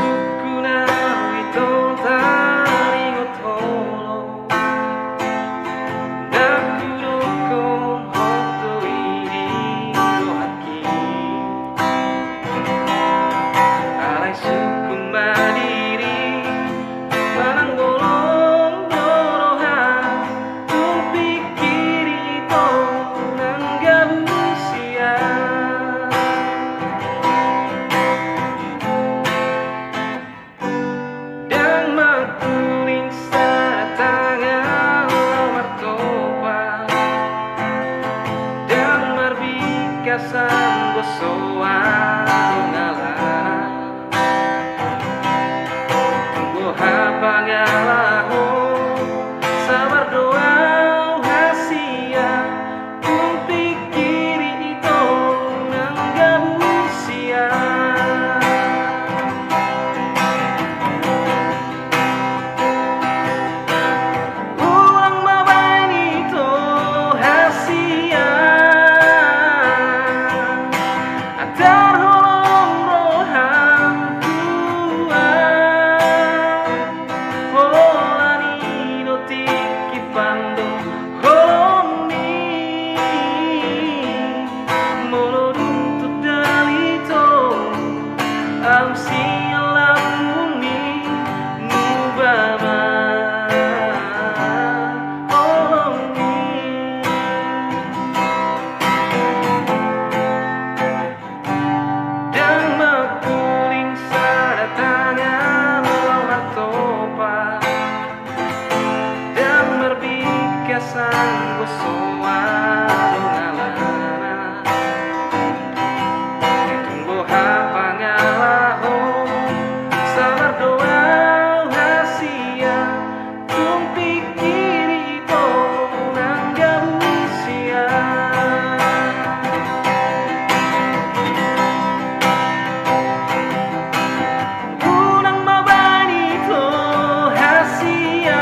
Sukkun Dirim tari ngotolo Nakurokon hoto ini no haki Alai Sukkun Mandiri Manang golong dorohan Kupikir itu nangga usia Dan makuling sa tangan martopa Dan marbikasan gosoan ngalah Tunggu hapangalaho sabar doa hasia Kupikir itu nangga usia Sang gosoan ngalana Tunggu hapangalaho sabar doa hasia Kupikir itu nangga usia Unang mabani to hasia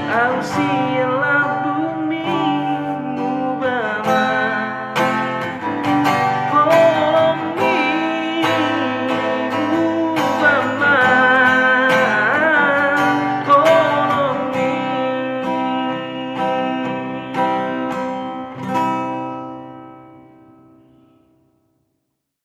I'll see you